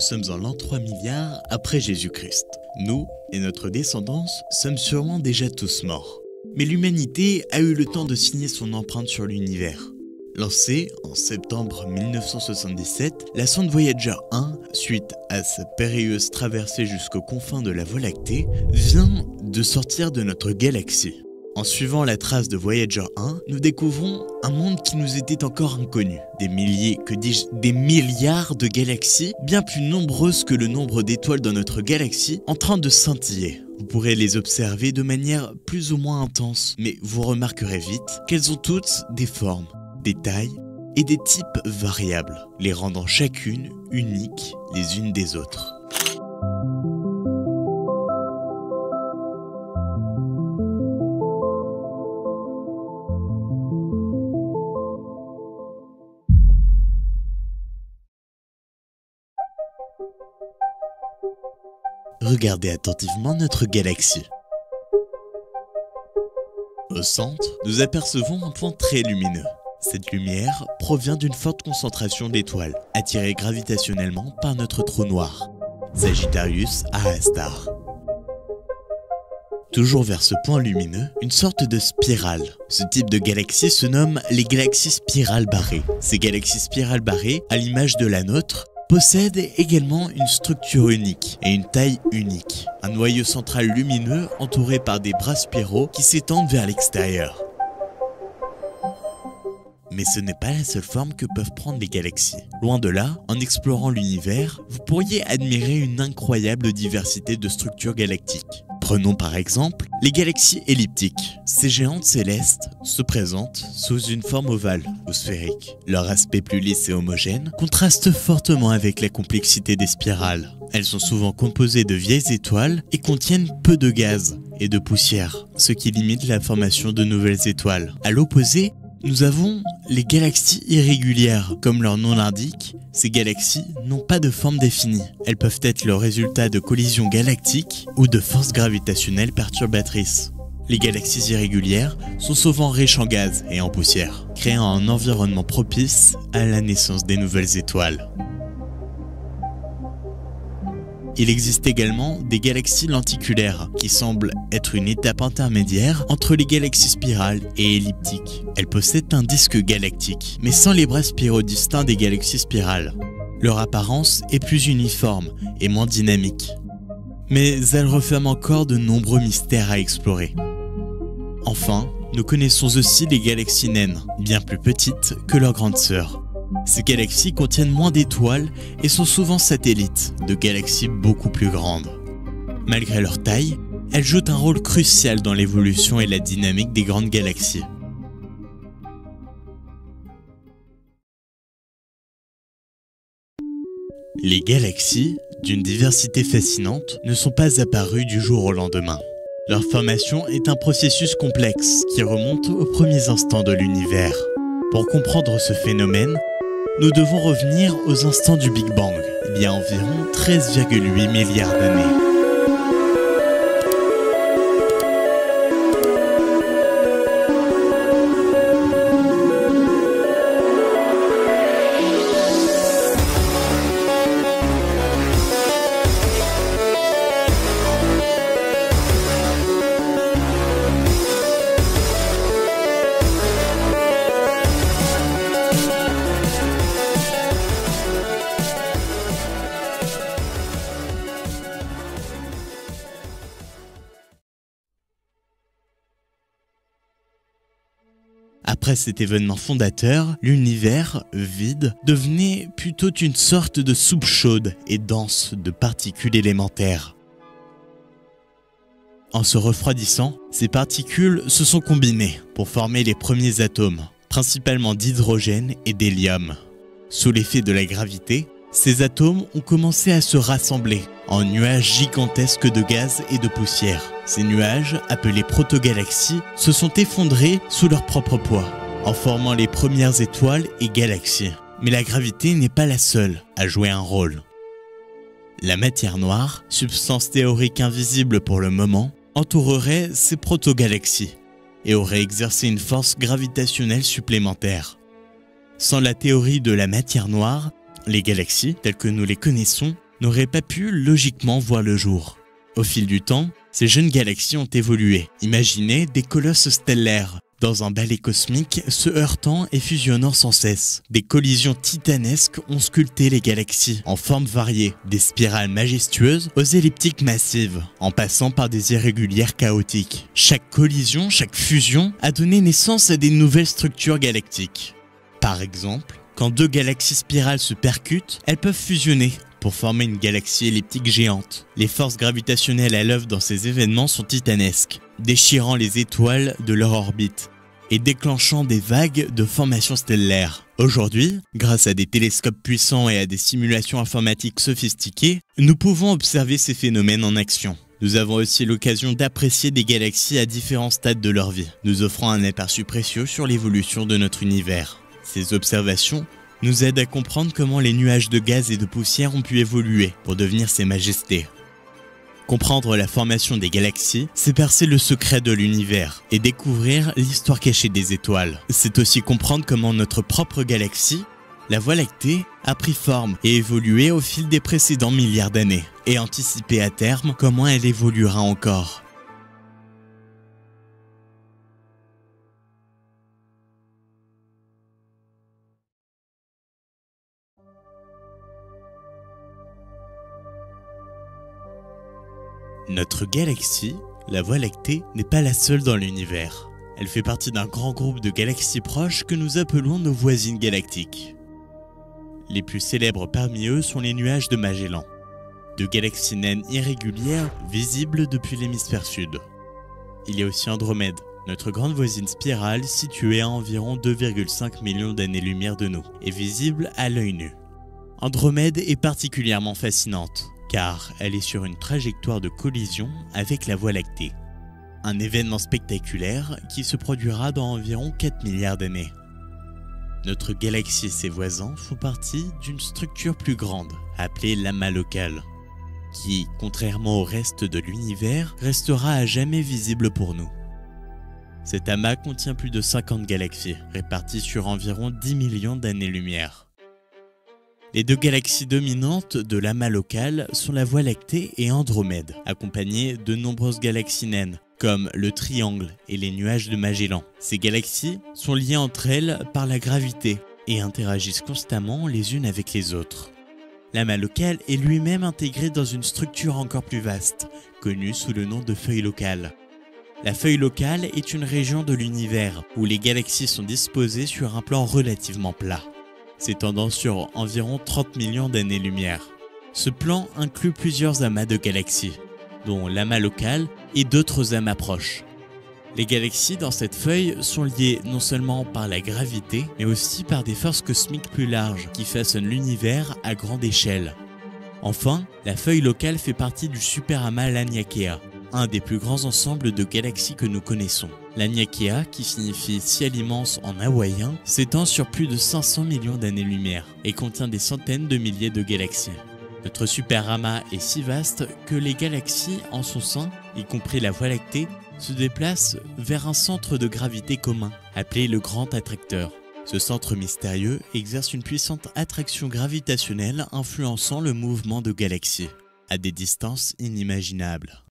sommes en l'an 3 milliards après Jésus-Christ. Nous et notre descendance sommes sûrement déjà tous morts. Mais l'humanité a eu le temps de signer son empreinte sur l'univers. Lancée en septembre 1977, la sonde Voyager 1, suite à sa périlleuse traversée jusqu'aux confins de la Voie lactée, vient de sortir de notre galaxie. En suivant la trace de Voyager 1, nous découvrons un monde qui nous était encore inconnu. Des milliers, que dis-je, des milliards de galaxies, bien plus nombreuses que le nombre d'étoiles dans notre galaxie, en train de scintiller. Vous pourrez les observer de manière plus ou moins intense, mais vous remarquerez vite qu'elles ont toutes des formes, des tailles et des types variables, les rendant chacune uniques les unes des autres. Regardez attentivement notre galaxie. Au centre, nous apercevons un point très lumineux. Cette lumière provient d'une forte concentration d'étoiles, attirées gravitationnellement par notre trou noir, Sagittarius A star. Toujours vers ce point lumineux, une sorte de spirale. Ce type de galaxie se nomme les galaxies spirales barrées. Ces galaxies spirales barrées, à l'image de la nôtre, possèdent également une structure unique et une taille unique. Un noyau central lumineux entouré par des bras spiraux qui s'étendent vers l'extérieur. Mais ce n'est pas la seule forme que peuvent prendre les galaxies. Loin de là, en explorant l'univers, vous pourriez admirer une incroyable diversité de structures galactiques. Prenons par exemple les galaxies elliptiques. Ces géantes célestes se présentent sous une forme ovale ou sphérique. Leur aspect plus lisse et homogène contraste fortement avec la complexité des spirales. Elles sont souvent composées de vieilles étoiles et contiennent peu de gaz et de poussière, ce qui limite la formation de nouvelles étoiles. À l'opposé, nous avons les galaxies irrégulières. Comme leur nom l'indique, ces galaxies n'ont pas de forme définie. Elles peuvent être le résultat de collisions galactiques ou de forces gravitationnelles perturbatrices. Les galaxies irrégulières sont souvent riches en gaz et en poussière, créant un environnement propice à la naissance des nouvelles étoiles. Il existe également des galaxies lenticulaires, qui semblent être une étape intermédiaire entre les galaxies spirales et elliptiques. Elles possèdent un disque galactique, mais sans les bras spiraux distincts des galaxies spirales. Leur apparence est plus uniforme et moins dynamique. Mais elles referment encore de nombreux mystères à explorer. Enfin, nous connaissons aussi les galaxies naines, bien plus petites que leurs grandes sœurs. Ces galaxies contiennent moins d'étoiles et sont souvent satellites de galaxies beaucoup plus grandes. Malgré leur taille, elles jouent un rôle crucial dans l'évolution et la dynamique des grandes galaxies. Les galaxies, d'une diversité fascinante, ne sont pas apparues du jour au lendemain. Leur formation est un processus complexe qui remonte aux premiers instants de l'univers. Pour comprendre ce phénomène, nous devons revenir aux instants du Big Bang, il y a environ 13,8 milliards d'années. Après cet événement fondateur, l'univers, vide, devenait plutôt une sorte de soupe chaude et dense de particules élémentaires. En se refroidissant, ces particules se sont combinées pour former les premiers atomes, principalement d'hydrogène et d'hélium. Sous l'effet de la gravité, ces atomes ont commencé à se rassembler en nuages gigantesques de gaz et de poussière. Ces nuages, appelés protogalaxies, se sont effondrés sous leur propre poids, en formant les premières étoiles et galaxies. Mais la gravité n'est pas la seule à jouer un rôle. La matière noire, substance théorique invisible pour le moment, entourerait ces protogalaxies et aurait exercé une force gravitationnelle supplémentaire. Sans la théorie de la matière noire, les galaxies, telles que nous les connaissons, n'auraient pas pu logiquement voir le jour. Au fil du temps, ces jeunes galaxies ont évolué. Imaginez des colosses stellaires, dans un balai cosmique se heurtant et fusionnant sans cesse. Des collisions titanesques ont sculpté les galaxies en formes variées, des spirales majestueuses aux elliptiques massives, en passant par des irrégulières chaotiques. Chaque collision, chaque fusion a donné naissance à des nouvelles structures galactiques. Par exemple, quand deux galaxies spirales se percutent, elles peuvent fusionner pour former une galaxie elliptique géante. Les forces gravitationnelles à l'œuvre dans ces événements sont titanesques, déchirant les étoiles de leur orbite et déclenchant des vagues de formations stellaires. Aujourd'hui, grâce à des télescopes puissants et à des simulations informatiques sophistiquées, nous pouvons observer ces phénomènes en action. Nous avons aussi l'occasion d'apprécier des galaxies à différents stades de leur vie, nous offrant un aperçu précieux sur l'évolution de notre univers. Ces observations nous aident à comprendre comment les nuages de gaz et de poussière ont pu évoluer pour devenir ces majestés. Comprendre la formation des galaxies, c'est percer le secret de l'univers et découvrir l'histoire cachée des étoiles. C'est aussi comprendre comment notre propre galaxie, la Voie lactée, a pris forme et évolué au fil des précédents milliards d'années, et anticiper à terme comment elle évoluera encore. Notre galaxie, la Voie lactée, n'est pas la seule dans l'univers. Elle fait partie d'un grand groupe de galaxies proches que nous appelons nos voisines galactiques. Les plus célèbres parmi eux sont les nuages de Magellan, de galaxies naines irrégulières visibles depuis l'hémisphère sud. Il y a aussi Andromède, notre grande voisine spirale située à environ 2,5 millions d'années-lumière de nous, et visible à l'œil nu. Andromède est particulièrement fascinante, car elle est sur une trajectoire de collision avec la Voie lactée. Un événement spectaculaire qui se produira dans environ 4 milliards d'années. Notre galaxie et ses voisins font partie d'une structure plus grande, appelée l'amas local, qui, contrairement au reste de l'univers, restera à jamais visible pour nous. Cet amas contient plus de 50 galaxies, réparties sur environ 10 millions d'années-lumière. Les deux galaxies dominantes de l'amas local sont la Voie lactée et Andromède, accompagnées de nombreuses galaxies naines, comme le Triangle et les nuages de Magellan. Ces galaxies sont liées entre elles par la gravité et interagissent constamment les unes avec les autres. L'amas local est lui-même intégré dans une structure encore plus vaste, connue sous le nom de feuille locale. La feuille locale est une région de l'univers où les galaxies sont disposées sur un plan relativement plat, s'étendant sur environ 30 millions d'années-lumière. Ce plan inclut plusieurs amas de galaxies, dont l'amas local et d'autres amas proches. Les galaxies dans cette feuille sont liées non seulement par la gravité, mais aussi par des forces cosmiques plus larges qui façonnent l'univers à grande échelle. Enfin, la feuille locale fait partie du superamas Laniakea, un des plus grands ensembles de galaxies que nous connaissons. Laniakea, qui signifie ciel immense en hawaïen, s'étend sur plus de 500 millions d'années-lumière et contient des centaines de milliers de galaxies. Notre superamas est si vaste que les galaxies en son sein, y compris la Voie lactée, se déplacent vers un centre de gravité commun, appelé le Grand Attracteur. Ce centre mystérieux exerce une puissante attraction gravitationnelle influençant le mouvement de galaxies, à des distances inimaginables.